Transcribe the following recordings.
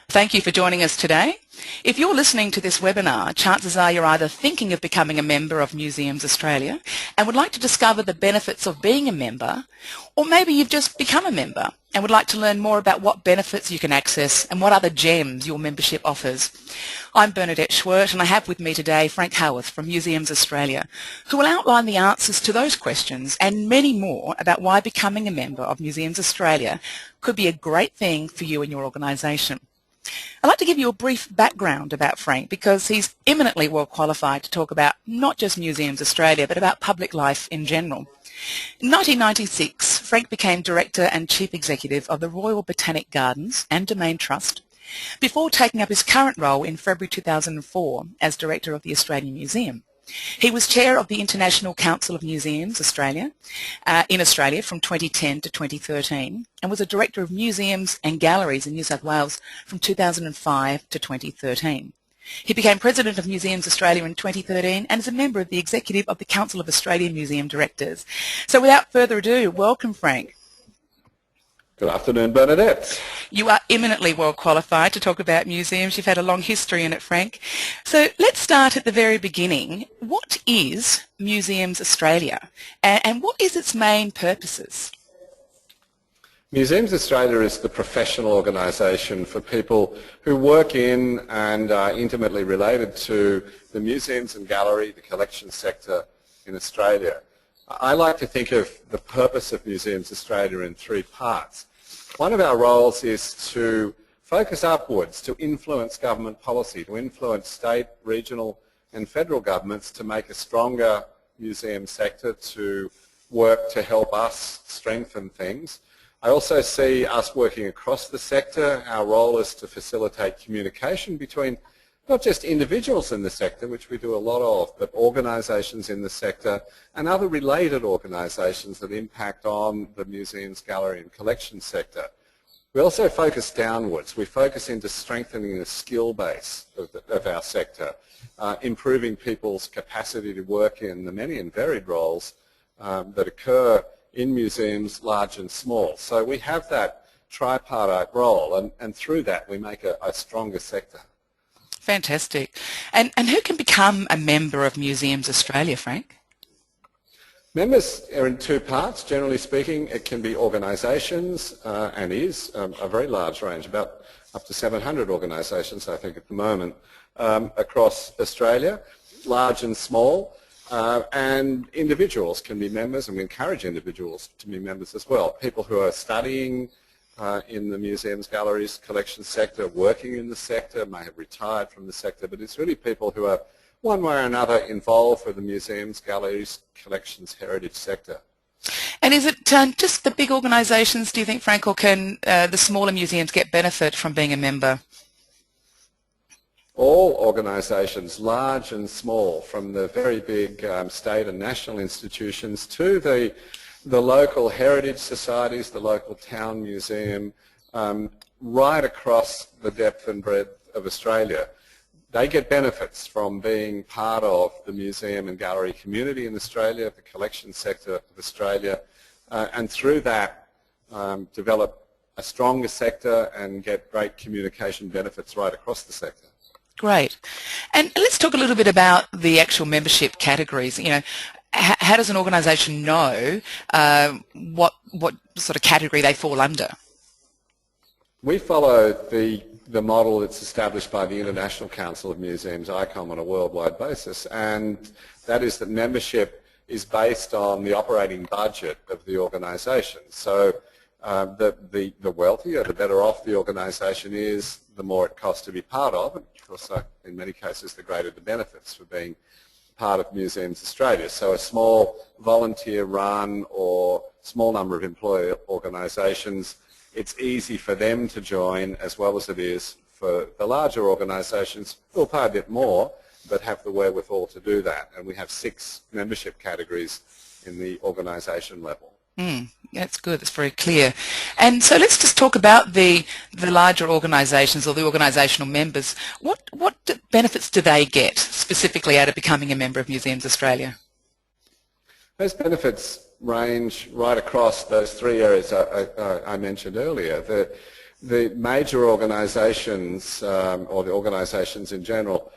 Thank you for joining us today. If you're listening to this webinar, chances are you're either thinking of becoming a member of Museums Australia and would like to discover the benefits of being a member, or maybe you've just become a member and would like to learn more about what benefits you can access and what other gems your membership offers. I'm Bernadette Schwert, and I have with me today Frank Howarth from Museums Australia, who will outline the answers to those questions and many more about why becoming a member of Museums Australia could be a great thing for you and your organisation. I'd like to give you a brief background about Frank because he's eminently well qualified to talk about not just Museums Australia but about public life in general. In 1996, Frank became Director and Chief Executive of the Royal Botanic Gardens and Domain Trust before taking up his current role in February 2004 as Director of the Australian Museum. He was Chair of the International Council of Museums Australia in Australia from 2010 to 2013 and was a Director of Museums and Galleries in New South Wales from 2005 to 2013. He became President of Museums Australia in 2013 and is a member of the Executive of the Council of Australian Museum Directors. So without further ado, welcome Frank. Good afternoon, Bernadette. You are eminently well qualified to talk about museums. You've had a long history in it, Frank. So let's start at the very beginning. What is Museums Australia and what is its main purposes? Museums Australia is the professional organisation for people who work in and are intimately related to the museums and gallery, the collection sector in Australia. I like to think of the purpose of Museums Australia in three parts. One of our roles is to focus upwards, to influence government policy, to influence state, regional and federal governments to make a stronger museum sector, to work to help us strengthen things. I also see us working across the sector. Our role is to facilitate communication between not just individuals in the sector, which we do a lot of, but organisations in the sector and other related organisations that impact on the museums, gallery and collection sector. We also focus downwards. We focus into strengthening the skill base of our sector, improving people's capacity to work in the many and varied roles that occur in museums, large and small. So we have that tripartite role, and through that we make a stronger sector. Fantastic. And who can become a member of Museums Australia, Frank? Members are in two parts. Generally speaking, it can be organisations and is a very large range, about up to 700 organisations, I think, at the moment, across Australia, large and small. And individuals can be members, and we encourage individuals to be members as well. People who are studying in the museums, galleries, collection sector, working in the sector, may have retired from the sector, but it's really people who are one way or another involved with the museums, galleries, collections, heritage sector. And is it just the big organisations, do you think, Frank, or can the smaller museums get benefit from being a member? All organisations, large and small, from the very big state and national institutions to the local heritage societies, the local town museum, right across the depth and breadth of Australia. They get benefits from being part of the museum and gallery community in Australia, the collection sector of Australia, and through that develop a stronger sector and get great communication benefits right across the sector. Great. And let's talk a little bit about the actual membership categories. You know, how does an organisation know what sort of category they fall under? We follow the model that's established by the International Council of Museums, ICOM, on a worldwide basis, and that is that membership is based on the operating budget of the organisation. So the wealthier, the better off the organisation is, the more it costs to be part of, and of course in many cases the greater the benefits for being part of Museums Australia. So a small volunteer run or small number of employee organisations, it's easy for them to join as well as it is for the larger organisations who will pay a bit more but have the wherewithal to do that. And we have 6 membership categories in the organisation level. That's good. That's very clear. And so let's just talk about the larger organisations or the organisational members. What benefits do they get specifically out of becoming a member of Museums Australia? Those benefits range right across those 3 areas I mentioned earlier. the major organisations, or the organisations in general,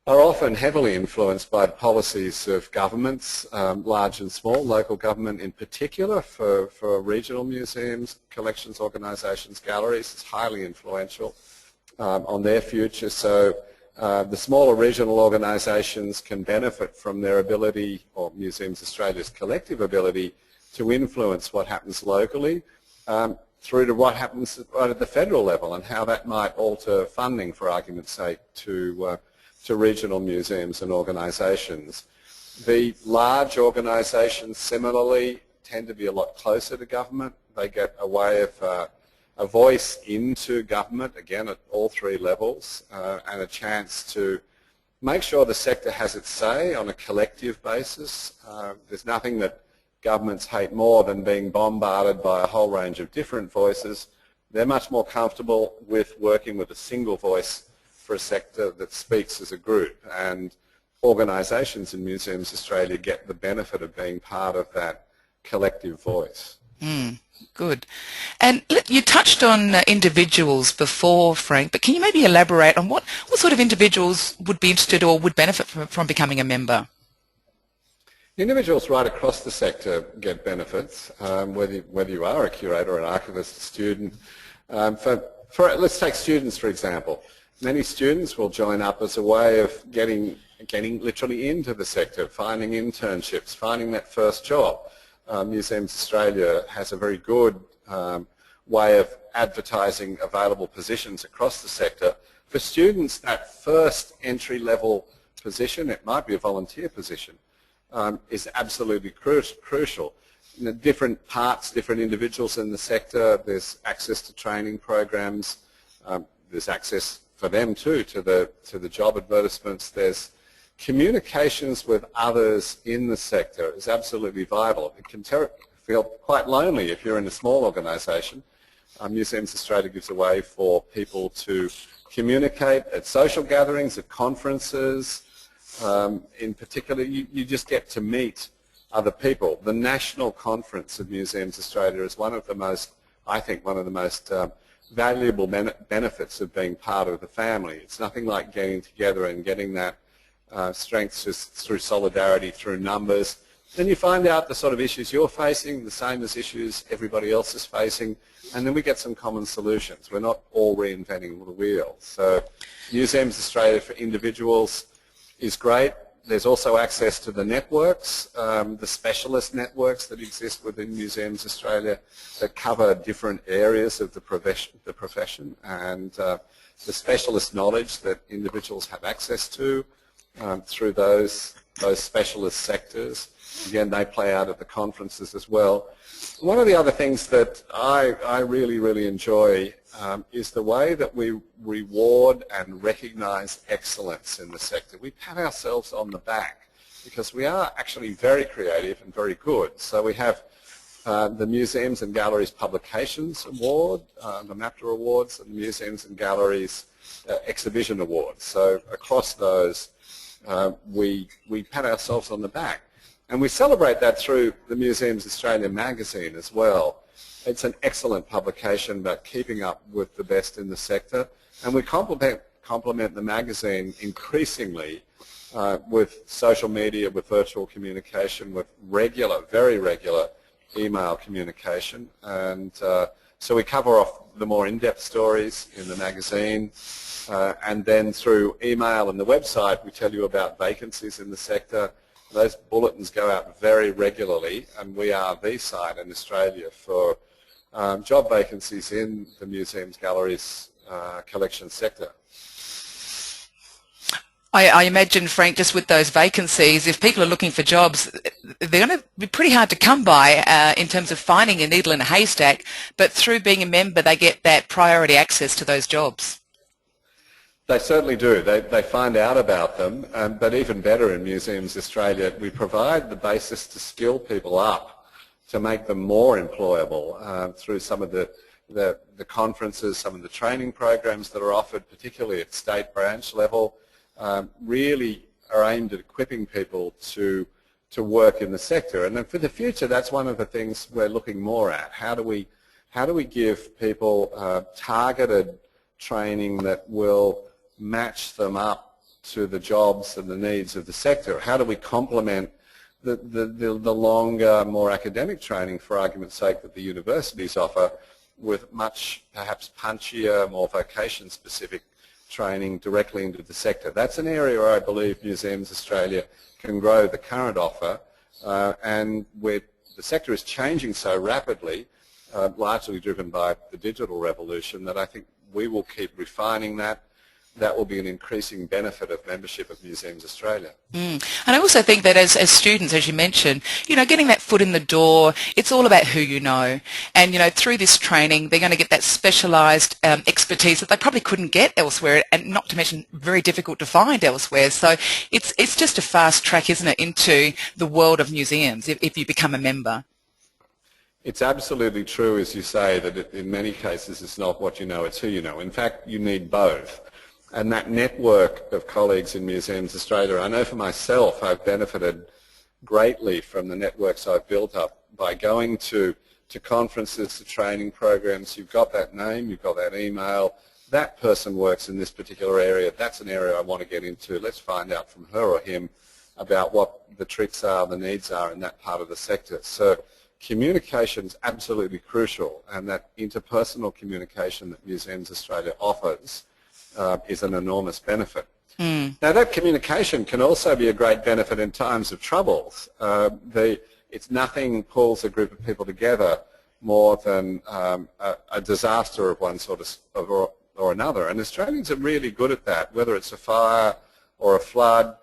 are often heavily influenced by the policies of governments, large and small, local government in particular, for regional museums, collections organisations, galleries. It's highly influential on their future. So the smaller regional organisations can benefit from their ability, or Museums Australia's collective ability, to influence what happens locally through to what happens right at the federal level, and how that might alter funding, for argument's sake, to regional museums and organisations. The large organisations similarly tend to be a lot closer to government. They get a way of a voice into government, again at all three levels, and a chance to make sure the sector has its say on a collective basis. There's nothing that governments hate more than being bombarded by a whole range of different voices. They're much more comfortable with working with a single voice for a sector that speaks as a group, and organisations in Museums Australia get the benefit of being part of that collective voice. Good. And you touched on individuals before, Frank, but can you maybe elaborate on what sort of individuals would be interested or would benefit from becoming a member? Individuals right across the sector get benefits, whether you are a curator, an archivist, a student. Let's take students, for example. Many students will join up as a way of getting literally into the sector, finding internships, finding that first job. Museums Australia has a very good way of advertising available positions across the sector. For students, that first entry-level position, it might be a volunteer position, is absolutely crucial. In the different parts, different individuals in the sector, there's access to training programs, there's access for them too to the job advertisements. There's communications with others in the sector is absolutely vital. It can feel quite lonely if you're in a small organisation. Museums Australia gives a way for people to communicate at social gatherings, at conferences. In particular, you just get to meet other people. The National Conference of Museums Australia is one of the most, I think, one of the most valuable benefits of being part of the family. It's nothing like getting together and getting that strength just through solidarity, through numbers. Then you find out the sort of issues you're facing, the same as issues everybody else is facing, and then we get some common solutions. We're not all reinventing the wheel. So Museums Australia for individuals is great. There's also access to the networks, the specialist networks that exist within Museums Australia that cover different areas of the profession, and the specialist knowledge that individuals have access to through those specialist sectors. Again, they play out at the conferences as well. One of the other things that I really, really enjoy is the way that we reward and recognise excellence in the sector. We pat ourselves on the back because we are actually very creative and very good. So we have the Museums and Galleries Publications Award, the MAPTA Awards, and the Museums and Galleries Exhibition Awards. So across those, we pat ourselves on the back. And we celebrate that through the Museums Australia magazine as well. It's an excellent publication about keeping up with the best in the sector, and we complement the magazine increasingly with social media, with virtual communication, with regular, very regular email communication. And so we cover off the more in-depth stories in the magazine, and then through email and the website we tell you about vacancies in the sector. Those bulletins go out very regularly, and we are the site in Australia for job vacancies in the museums, galleries, collection sector. I imagine, Frank, just with those vacancies, if people are looking for jobs, they're going to be pretty hard to come by in terms of finding a needle in a haystack, but through being a member they get that priority access to those jobs. They certainly do. They find out about them, but even better in Museums Australia, we provide the basis to skill people up, to make them more employable through some of the conferences, some of the training programs that are offered, particularly at state branch level, really are aimed at equipping people to work in the sector. And then for the future, that's one of the things we're looking more at. How do we How do we give people targeted training that will match them up to the jobs and the needs of the sector? How do we complement the longer, more academic training, for argument's sake, that the universities offer with much perhaps punchier, more vocation-specific training directly into the sector? That's an area where I believe Museums Australia can grow the current offer, and where the sector is changing so rapidly, largely driven by the digital revolution, that I think we will keep refining that. That will be an increasing benefit of membership of Museums Australia. And I also think that as students, as you mentioned, getting that foot in the door, it's all about who you know. And, through this training, they're going to get that specialised expertise that they probably couldn't get elsewhere, and not to mention very difficult to find elsewhere. So it's just a fast track, isn't it, into the world of museums if you become a member. It's absolutely true, as you say, that in many cases it's not what you know, it's who you know. In fact, you need both. And that network of colleagues in Museums Australia, I know for myself I've benefited greatly from the networks I've built up by going to conferences, to training programs. You've got that name, you've got that email, that person works in this particular area, that's an area I want to get into. Let's find out from her or him about what the tricks are, the needs are in that part of the sector. So communication is absolutely crucial, and that interpersonal communication that Museums Australia offers is an enormous benefit. Now, that communication can also be a great benefit in times of troubles. It's nothing pulls a group of people together more than a disaster of one sort of or another, and Australians are really good at that, whether it's a fire or a flood.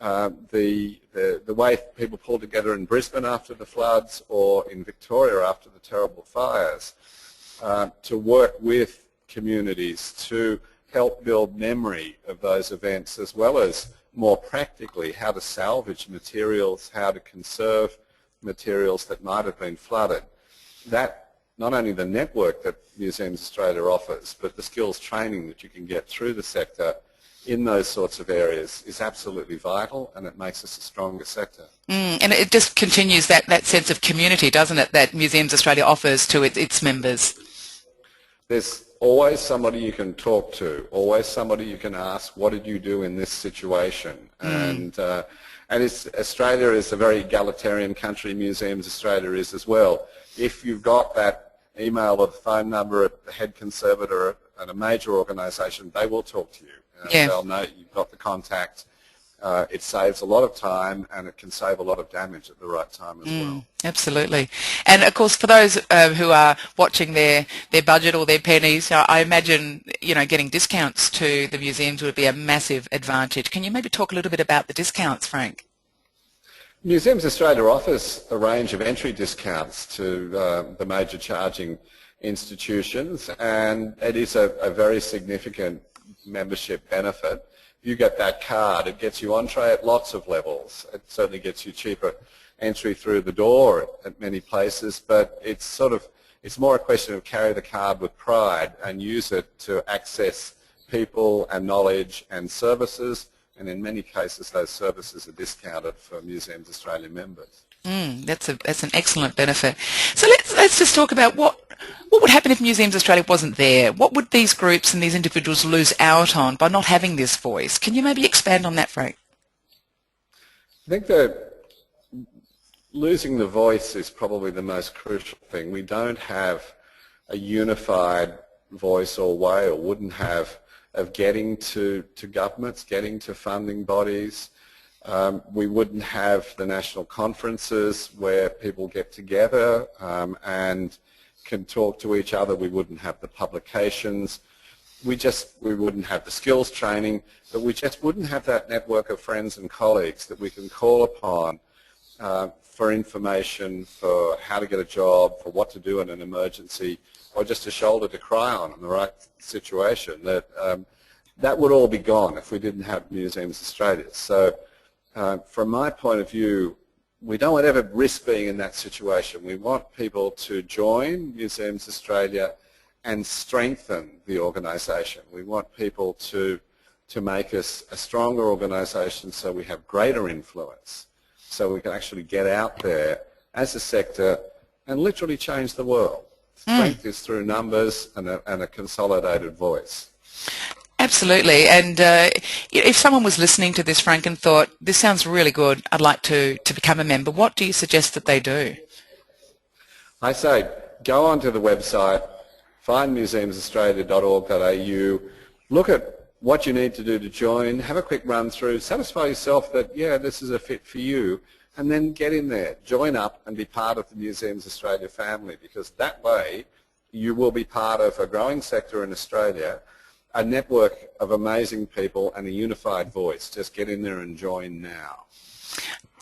The way people pull together in Brisbane after the floods, or in Victoria after the terrible fires, to work with communities to help build memory of those events, as well as more practically how to salvage materials, how to conserve materials that might have been flooded. That, not only the network that Museums Australia offers, but the skills training that you can get through the sector in those sorts of areas is absolutely vital, and it makes us a stronger sector. And it just continues that sense of community, doesn't it, that Museums Australia offers to its members? There's always somebody you can talk to, always somebody you can ask, what did you do in this situation? And Australia is a very egalitarian country, Museums Australia is as well. If you've got that email or the phone number at the head conservator at a major organisation, they will talk to you. They'll know you've got the contact. It saves a lot of time, and it can save a lot of damage at the right time as well. Absolutely. And of course, for those who are watching their budget or their pennies, I imagine getting discounts to the museums would be a massive advantage. Can you maybe talk a little bit about the discounts, Frank? Museums Australia offers a range of entry discounts to the major charging institutions, and it is a very significant membership benefit. You get that card, it gets you entree at lots of levels. It certainly gets you cheaper entry through the door at many places, but it's more a question of carry the card with pride and use it to access people and knowledge and services, and in many cases those services are discounted for Museums Australia members. That's an excellent benefit. So let's just talk about what would happen if Museums Australia wasn't there. What would these groups and these individuals lose out on by not having this voice? Can you maybe expand on that, Frank? I think that losing the voice is probably the most crucial thing. We don't have a unified voice or way, or wouldn't have, of getting to governments, getting to funding bodies. We wouldn't have the national conferences where people get together and can talk to each other. We wouldn't have the publications. We wouldn't have the skills training, but we just wouldn't have that network of friends and colleagues that we can call upon for information, for how to get a job, for what to do in an emergency, or just a shoulder to cry on in the right situation. That would all be gone if we didn't have Museums Australia. So from my point of view, we don't want to ever risk being in that situation. We want people to join Museums Australia and strengthen the organisation. We want people to make us a stronger organisation so we have greater influence, so we can actually get out there as a sector and literally change the world. Strength is through numbers and a consolidated voice. Absolutely. And if someone was listening to this, Frank, and thought, this sounds really good, I'd like to become a member, what do you suggest that they do? I say go onto the website, find museumsaustralia.org.au, look at what you need to do to join, have a quick run through, satisfy yourself that, yeah, this is a fit for you, and then get in there, join up and be part of the Museums Australia family, because that way you will be part of a growing sector in Australia, a network of amazing people and a unified voice. Just get in there and join now.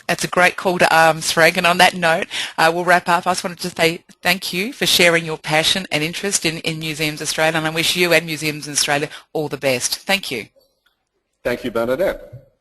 That's a great call to arms, Frank. And on that note, we'll wrap up. I just wanted to say thank you for sharing your passion and interest in Museums Australia, and I wish you and Museums Australia all the best. Thank you. Thank you, Bernadette.